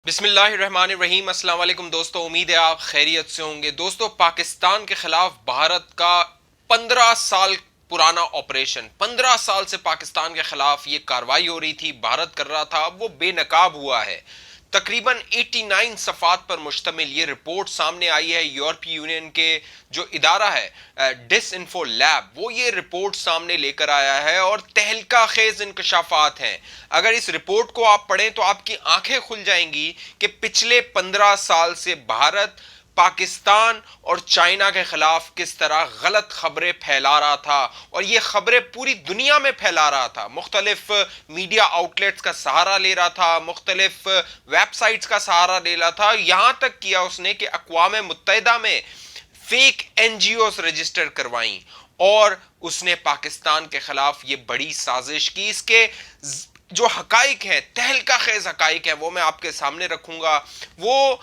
بسم اللہ الرحمن الرحیم۔ السلام علیکم دوستو، امید ہے آپ خیریت سے ہوں گے۔ دوستو، پاکستان کے خلاف بھارت کا 15 سال پرانا آپریشن، 15 سال سے پاکستان کے خلاف یہ کاروائی ہو رہی تھی، بھارت کر رہا تھا، اب وہ بے نقاب ہوا ہے۔ تقریباً 89 صفحات پر مشتمل یہ رپورٹ سامنے آئی ہے۔ یورپی یونین کے جو ادارہ ہے ڈس انفو لیب، وہ یہ رپورٹ سامنے لے کر آیا ہے اور تہلکہ خیز انکشافات ہیں۔ اگر اس رپورٹ کو آپ پڑھیں تو آپ کی آنکھیں کھل جائیں گی کہ پچھلے 15 سال سے بھارت پاکستان اور چائنا کے خلاف کس طرح غلط خبریں پھیلا رہا تھا، اور یہ خبریں پوری دنیا میں پھیلا رہا تھا۔ مختلف میڈیا آؤٹلیٹس کا سہارا لے رہا تھا، مختلف ویب سائٹس کا سہارا لے رہا تھا، یہاں تک کیا اس نے کہ اقوام متحدہ میں fake NGOs register کروائیں، اور اس نے پاکستان کے خلاف یہ بڑی سازش کی۔ اس کے جو حقائق ہیں، تہلکہ خیز حقائق ہیں، وہ میں آپ کے سامنے رکھوں گا۔ وہ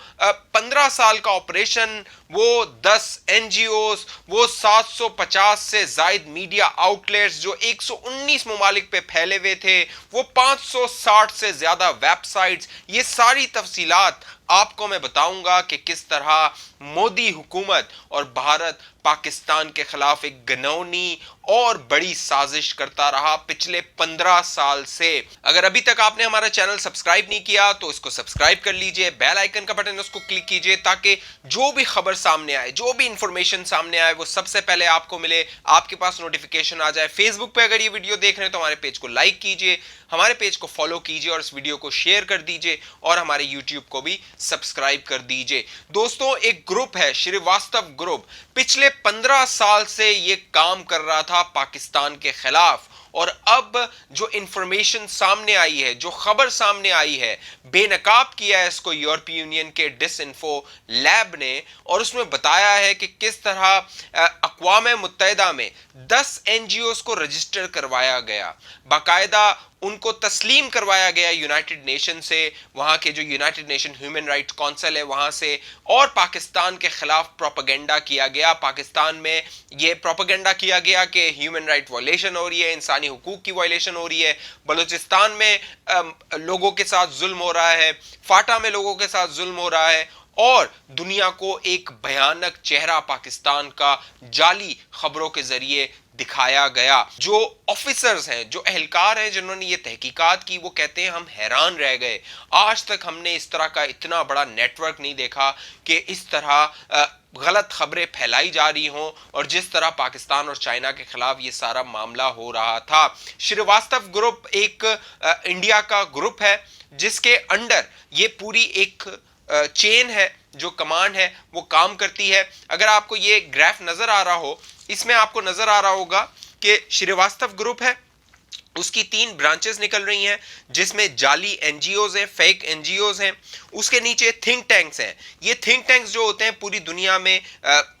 15 سال کا آپریشن، وہ 10 این جی اوز، وہ 750 سے زائد میڈیا آؤٹلیٹس جو 119 ممالک پہ پھیلے ہوئے تھے، وہ 560 سے زیادہ ویب سائٹس، یہ ساری تفصیلات آپ کو میں بتاؤں گا کہ کس طرح مودی حکومت اور بھارت پاکستان کے خلاف ایک گھناؤنی اور بڑی سازش کرتا رہا پچھلے 15 سال سے۔ اگر ابھی تک آپ نے ہمارا چینل سبسکرائب نہیں کیا تو اس کو سبسکرائب کر لیجئے، بیل آئیکن کا بٹن اس کو کلک کیجئے تاکہ جو بھی خبر سامنے آئے، جو بھی انفارمیشن سامنے آئے، وہ سب سے پہلے آپ کو ملے، آپ کے پاس نوٹیفیکیشن آ جائے۔ فیس بک پہ اگر یہ ویڈیو دیکھ رہے ہیں تو ہمارے پیج کو لائک کیجئے، ہمارے پیج کو فالو کیجئے اور اس ویڈیو کو شیئر کر دیجئے، اور ہمارے یوٹیوب کو بھی سبسکرائب کر دیجئے۔ دوستوں، ایک گروپ ہے شریواستو گروپ، پچھلے 15 سال سے یہ کام کر رہا تھا پاکستان کے خلاف، اور اب جو انفارمیشن سامنے آئی ہے، جو خبر سامنے آئی ہے، بے نقاب کیا ہے اس کو یورپی یونین کے ڈس انفو لیب نے، اور اس میں بتایا ہے کہ کس طرح اقوام متحدہ میں 10 این جی اوز کو رجسٹر کروایا گیا، باقاعدہ ان کو تسلیم کروایا گیا یونائٹڈ نیشن سے، وہاں کے جو United nation human rights council ہے وہاں سے، اور پاکستان کے خلاف پروپیگنڈا کیا گیا۔ پاکستان میں یہ پروپیگنڈا کیا گیا کہ ہیومن رائٹ وائلیشن ہو رہی ہے، انسانی حقوق کی وائلیشن ہو رہی ہے، بلوچستان میں لوگوں کے ساتھ ظلم ہو رہا ہے، فاٹا میں لوگوں کے ساتھ ظلم ہو رہا ہے، اور دنیا کو ایک بھیانک چہرہ پاکستان کا جعلی خبروں کے ذریعے دکھایا گیا۔ جو آفیسرز ہیں، جو اہلکار ہیں جنہوں نے یہ تحقیقات کی، وہ کہتے ہیں ہم حیران رہ گئے، آج تک ہم نے اس طرح کا اتنا بڑا نیٹ ورک نہیں دیکھا کہ اس طرح غلط خبریں پھیلائی جا رہی ہوں، اور جس طرح پاکستان اور چائنا کے خلاف یہ سارا معاملہ ہو رہا تھا۔ شریواستو گروپ ایک انڈیا کا گروپ ہے جس کے انڈر یہ پوری ایک چین ہے، جو کمانڈ ہے وہ کام کرتی ہے۔ اگر آپ کو یہ گراف نظر آ رہا ہو، اس میں آپ کو نظر آ رہا ہوگا کہ شریواستو گروپ ہے، اس کی 3 برانچز نکل رہی ہیں، جس میں جعلی این جی اوز ہیں، فیک این جی اوز ہیں، اس کے نیچے تھنک ٹینکس ہیں۔ یہ تھنک ٹینکس جو ہوتے ہیں پوری دنیا میں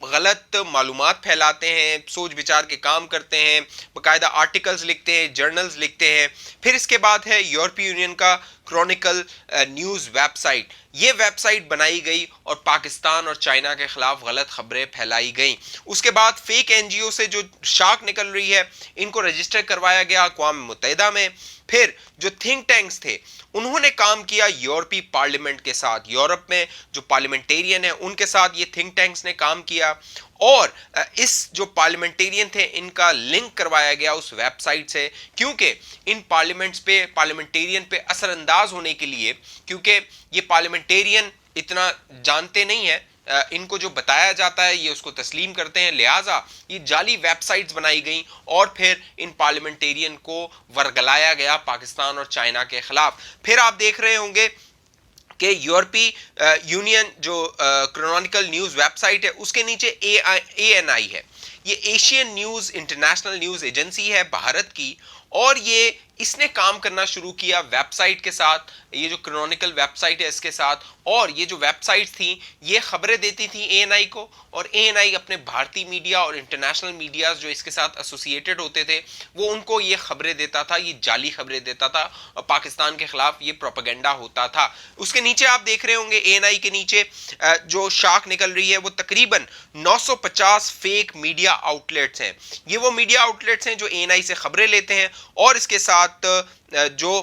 غلط معلومات پھیلاتے ہیں، سوچ بچار کے کام کرتے ہیں، باقاعدہ آرٹیکلز لکھتے ہیں، جرنلز لکھتے ہیں۔ پھر اس کے بعد ہے یورپی یونین کا کرونیکل نیوز ویب سائٹ، یہ ویب سائٹ بنائی گئی اور پاکستان اور چائنا کے خلاف غلط خبریں پھیلائی گئیں۔ اس کے بعد فیک این جی او سے جو شاخ نکل رہی ہے، ان کو رجسٹر کروایا گیا اقوام متحدہ میں۔ پھر جو تھنک ٹینکس تھے انہوں نے کام کیا یورپی پارلیمنٹ کے ساتھ، یورپ میں جو پارلیمنٹیرین ہیں ان کے ساتھ یہ تھنک ٹینکس نے کام کیا، اور اس جو پارلیمنٹیرین تھے ان کا لنک کروایا گیا اس ویب سائٹ سے، کیونکہ ان پارلیمنٹیرین پہ اثر انداز ہونے کے لیے، کیونکہ یہ پارلیمنٹیرین اتنا جانتے نہیں ہیں، ان کو جو بتایا جاتا ہے یہ اس کو تسلیم کرتے ہیں، لہٰذا یہ جعلی ویب سائٹس بنائی گئیں، اور پھر ان پارلیمنٹیرین کو ورگلایا گیا پاکستان اور چائنا کے خلاف۔ پھر آپ دیکھ رہے ہوں گے کہ یورپی یونین جو کرونیکل نیوز ویب سائٹ ہے اس کے نیچے اے این آئی ہے، یہ Asian news international news agency ہے بھارت کی، اور یہ اس نے کام کرنا شروع کیا ویب سائٹ کے ساتھ، یہ جو کرونیکل ویب سائٹ ہے اس کے ساتھ، اور یہ جو ویب سائٹس تھیں یہ خبریں دیتی تھیں اے این آئی کو، اور اے این آئی اپنے بھارتی میڈیا اور انٹرنیشنل میڈیاز جو اس کے ساتھ ایسوسیٹڈ ہوتے تھے وہ ان کو یہ خبریں دیتا تھا، یہ جعلی خبریں دیتا تھا، اور پاکستان کے خلاف یہ پروپیگنڈا ہوتا تھا۔ اس کے نیچے آپ دیکھ رہے ہوں گے اے این آئی کے نیچے جو شاخ نکل رہی ہے وہ تقریباً 950 فیک میڈیا آؤٹلیٹس ہیں۔ یہ وہ میڈیا آؤٹلیٹس ہیں جو اے این آئی سے خبریں لیتے ہیں، اور اس کے ساتھ جو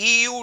EU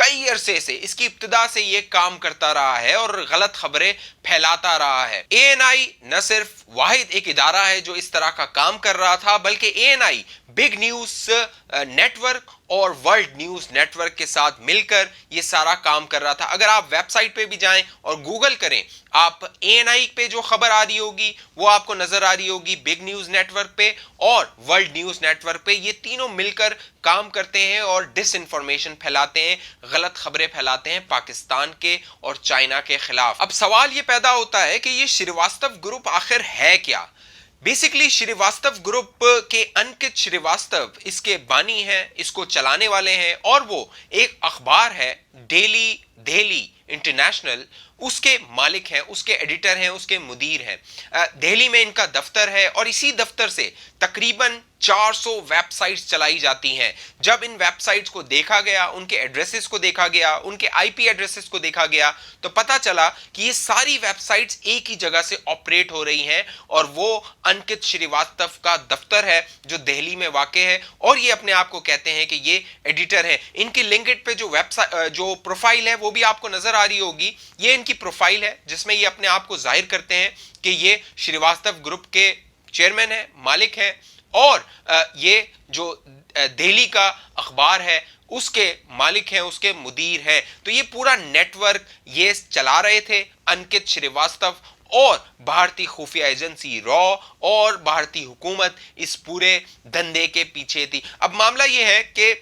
کئی عرصے سے اس کی ابتدا سے یہ کام کرتا رہا ہے اور غلط خبریں پھیلاتا رہا ہے۔ اے این آئی نہ صرف واحد ایک ادارہ ہے جو اس طرح کا کام کر رہا تھا، بلکہ اے این آئی بگ نیوز نیٹ ورک اور ورلڈ نیوز نیٹ ورک کے ساتھ مل کر یہ سارا کام کر رہا تھا۔ اگر آپ ویب سائٹ پہ بھی جائیں اور گوگل کریں، آپ اے این آئی پہ جو خبر آ رہی ہوگی وہ آپ کو نظر آ رہی ہوگی بگ نیوز نیٹ ورک پہ اور ورلڈ نیوز نیٹ ورک پہ۔ یہ تینوں مل کر کام کرتے ہیں اور ڈس انفارمیشن پھیلاتے ہیں، غلط خبریں پھیلاتے ہیں پاکستان کے اور چائنا کے خلاف۔ اب سوال یہ پیدا ہوتا ہے کہ یہ شریواستو گروپ آخر ہے کیا؟ بیسیکلی شریواستو گروپ کے انکت شریواستو اس کے بانی ہیں، اس کو چلانے والے ہیں، اور وہ ایک اخبار ہے دہلی انٹرنیشنل، اس کے مالک ہیں، اس کے ایڈیٹر ہیں، اس کے مدیر ہیں۔ دہلی میں ان کا دفتر ہے اور اسی دفتر سے تقریباً 400 ویب سائٹس چلائی جاتی ہیں۔ جب ان ویب سائٹس کو دیکھا گیا، ان کے ایڈریسز کو دیکھا گیا، ان کے آئی پی ایڈریسز کو دیکھا گیا، تو پتا چلا کہ یہ ساری ویب سائٹس ایک ہی جگہ سے آپریٹ ہو رہی ہیں، اور وہ انکت شریواستو کا دفتر ہے جو دہلی میں واقع ہے، اور یہ اپنے آپ کو کہتے ہیں کہ یہ ایڈیٹر ہیں۔ ان کی لنکڈ پہ جو پروفائل ہے وہ بھی آپ کو نظر آ رہی ہوگی، یہ ان کی پروفائل ہے جس میں یہ اپنے آپ کو ظاہر کرتے ہیں کہ یہ شریواستو گروپ کے چیئرمین ہیں، مالک ہیں، اور یہ جو دہلی کا اخبار ہے اس کے مالک ہیں، اس کے مدیر ہیں۔ تو یہ پورا نیٹ ورک یہ چلا رہے تھے انکت شریواستو، اور بھارتی خفیہ ایجنسی را اور بھارتی حکومت اس پورے دھندے کے پیچھے تھی۔ اب معاملہ یہ ہے کہ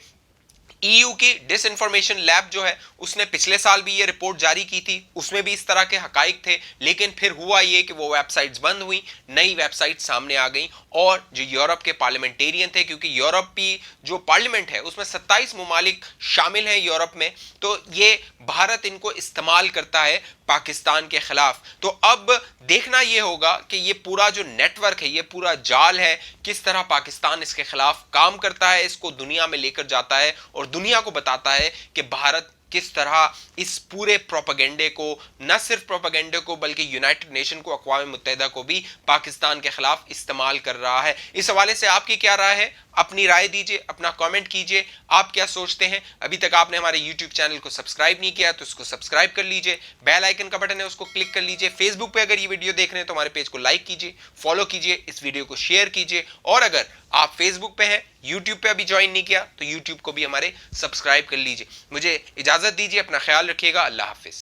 ای یو کی ڈس انفارمیشن لیب جو ہے اس نے پچھلے سال بھی یہ رپورٹ جاری کی تھی، اس میں بھی اس طرح کے حقائق تھے، لیکن پھر ہوا یہ کہ وہ ویب سائٹس بند ہوئیں، نئی ویب سائٹس سامنے آ گئیں، اور جو یورپ کے پارلیمنٹیرین تھے، کیونکہ یورپی جو پارلیمنٹ ہے اس میں 27 ممالک شامل ہیں یورپ میں، تو یہ بھارت ان کو استعمال کرتا ہے پاکستان کے خلاف۔ تو اب دیکھنا یہ ہوگا کہ یہ پورا جو نیٹ ورک ہے، یہ پورا جال ہے، کس طرح پاکستان اس کے خلاف کام کرتا ہے، اس کو دنیا میں لے کر جاتا ہے اور دنیا کو بتاتا ہے کہ بھارت کس طرح اس پورے پروپیگنڈے کو، نہ صرف پروپیگنڈے کو بلکہ یونائٹڈ نیشن کو، اقوام متحدہ کو بھی پاکستان کے خلاف استعمال کر رہا ہے۔ اس حوالے سے آپ کی کیا رائے ہے؟ اپنی رائے دیجئے، اپنا کامنٹ کیجئے، آپ کیا سوچتے ہیں؟ ابھی تک آپ نے ہمارے یوٹیوب چینل کو سبسکرائب نہیں کیا تو اس کو سبسکرائب کر لیجئے، بیل آئیکن کا بٹن ہے اس کو کلک کر لیجئے، فیس بک پہ اگر یہ ویڈیو دیکھ رہے ہیں تو ہمارے پیج کو لائک کیجئے، فالو کیجئے، اس ویڈیو کو شیئر کیجئے، اور اگر آپ فیس بک پہ ہیں، یوٹیوب پہ ابھی جوائن نہیں کیا تو یوٹیوب کو بھی ہمارے سبسکرائب کر لیجئے۔ مجھے اجازت دیجئے، اپنا خیال رکھیے گا، اللہ حافظ۔